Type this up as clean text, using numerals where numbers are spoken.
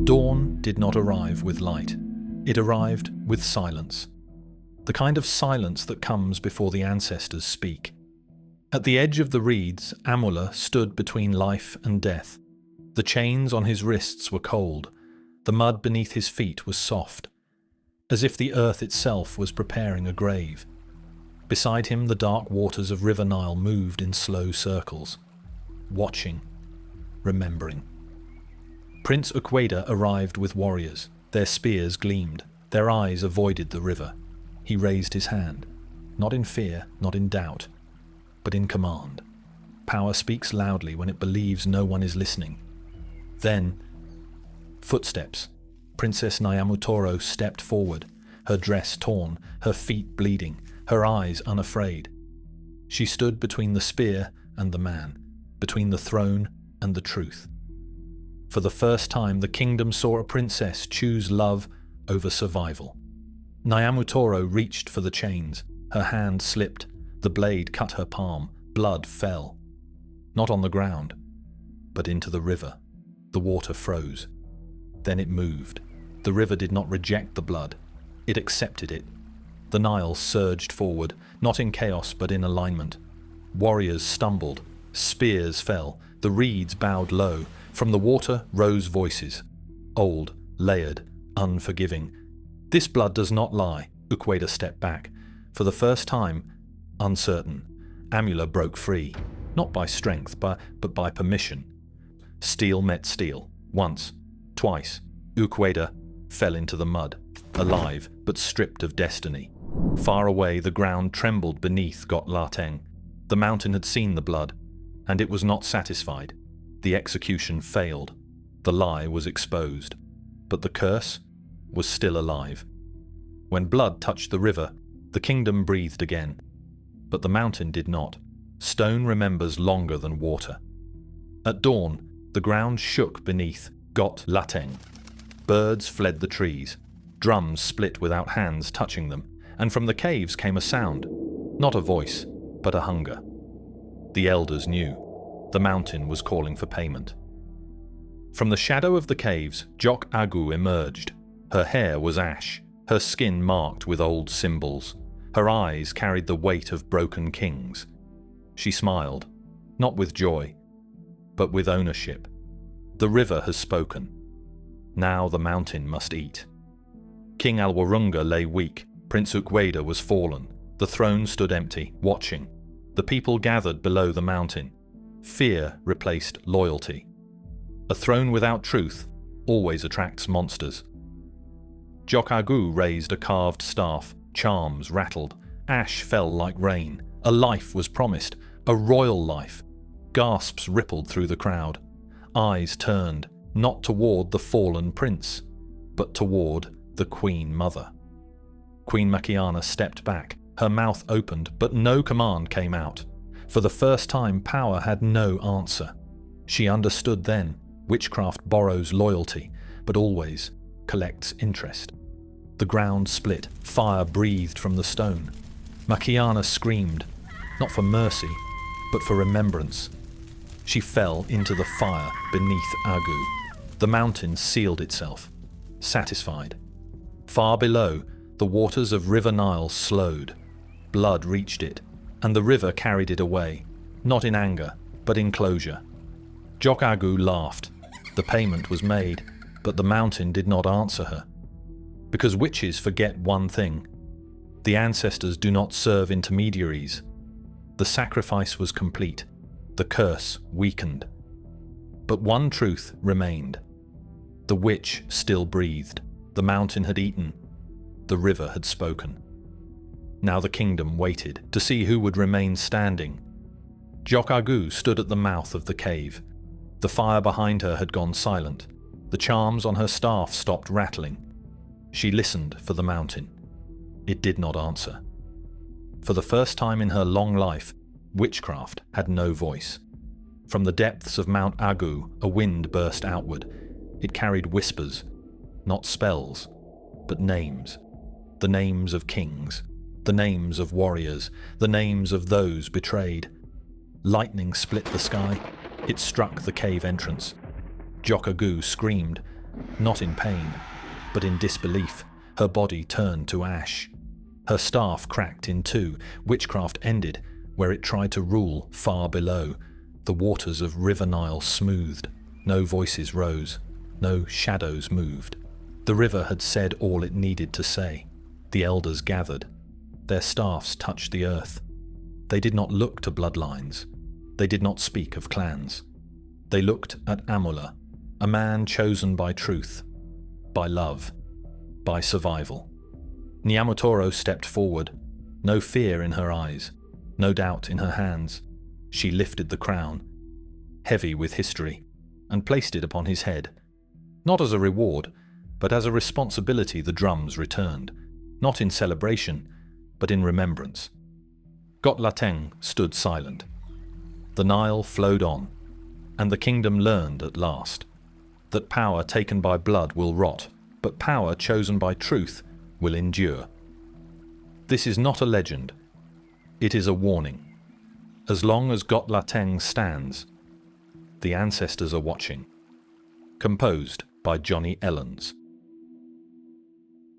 Dawn did not arrive with light. It arrived with silence. The kind of silence that comes before the ancestors speak. At the edge of the reeds, Alur stood between life and death. The chains on his wrists were cold. The mud beneath his feet was soft, as if the earth itself was preparing a grave. Beside him, the dark waters of River Nile moved in slow circles, watching, remembering. Prince Ukweda arrived with warriors. Their spears gleamed. Their eyes avoided the river. He raised his hand, not in fear, not in doubt, but in command. Power speaks loudly when it believes no one is listening. Then, footsteps. Princess Nyamutoro stepped forward, her dress torn, her feet bleeding, her eyes unafraid. She stood between the spear and the man, between the throne and the truth. For the first time, the kingdom saw a princess choose love over survival. Nyamutoro reached for the chains. Her hand slipped. The blade cut her palm. Blood fell. Not on the ground, but into the river. The water froze. Then it moved. The river did not reject the blood. It accepted it. The Nile surged forward, not in chaos but in alignment. Warriors stumbled. Spears fell. The reeds bowed low. From the water rose voices. Old, layered, unforgiving. This blood does not lie. Ukweda stepped back. For the first time, uncertain. Alur broke free. Not by strength, but by permission. Steel met steel. Once. Twice. Ukweda fell into the mud. Alive, but stripped of destiny. Far away, the ground trembled beneath Got Lateng. The mountain had seen the blood, and it was not satisfied. The execution failed. The lie was exposed. But the curse was still alive. When blood touched the river, the kingdom breathed again. But the mountain did not. Stone remembers longer than water. At dawn, the ground shook beneath Got Lateng. Birds fled the trees. Drums split without hands touching them, and from the caves came a sound. Not a voice, but a hunger. The elders knew. The mountain was calling for payment. From the shadow of the caves, Jok Aguu emerged. Her hair was ash, her skin marked with old symbols. Her eyes carried the weight of broken kings. She smiled, not with joy, but with ownership. The river has spoken. Now the mountain must eat. King Alwarunga lay weak. Prince Ukweda was fallen. The throne stood empty, watching. The people gathered below the mountain. Fear replaced loyalty. A throne without truth always attracts monsters. Jok Aguu raised a carved staff. Charms rattled. Ash fell like rain. A life was promised. A royal life. Gasps rippled through the crowd. Eyes turned, not toward the fallen prince, but toward the Queen Mother. Queen Makiana stepped back. Her mouth opened, but no command came out. For the first time, power had no answer. She understood then. Witchcraft borrows loyalty, but always collects interest. The ground split. Fire breathed from the stone. Makiana screamed, not for mercy, but for remembrance. She fell into the fire beneath Aguu. The mountain sealed itself, satisfied. Far below, the waters of River Nile slowed. Blood reached it, and the river carried it away, not in anger, but in closure. Jok Aguu laughed. The payment was made, but the mountain did not answer her. Because witches forget one thing. The ancestors do not serve intermediaries. The sacrifice was complete. The curse weakened. But one truth remained. The witch still breathed. The mountain had eaten. The river had spoken. Now the kingdom waited to see who would remain standing. Jok Aguu stood at the mouth of the cave. The fire behind her had gone silent. The charms on her staff stopped rattling. She listened for the mountain. It did not answer. For the first time in her long life, witchcraft had no voice. From the depths of Mount Aguu, a wind burst outward. It carried whispers, not spells, but names. The names of kings, the names of warriors, the names of those betrayed. Lightning split the sky. It struck the cave entrance. Jok Aguu screamed, not in pain, but in disbelief. Her body turned to ash. Her staff cracked in two. Witchcraft ended where it tried to rule far below. The waters of River Nile smoothed. No voices rose. No shadows moved. The river had said all it needed to say. The elders gathered. Their staffs touched the earth. They did not look to bloodlines. They did not speak of clans. They looked at Alur, a man chosen by truth, by love, by survival. Nyamatoro stepped forward, no fear in her eyes, no doubt in her hands. She lifted the crown, heavy with history, and placed it upon his head. Not as a reward, but as a responsibility. The drums returned, not in celebration, but in remembrance. Gotlateng stood silent. The Nile flowed on, and the kingdom learned at last that power taken by blood will rot, but power chosen by truth will endure. This is not a legend. It is a warning. As long as Gotlateng stands, the ancestors are watching. Composed by Johnny Ellens.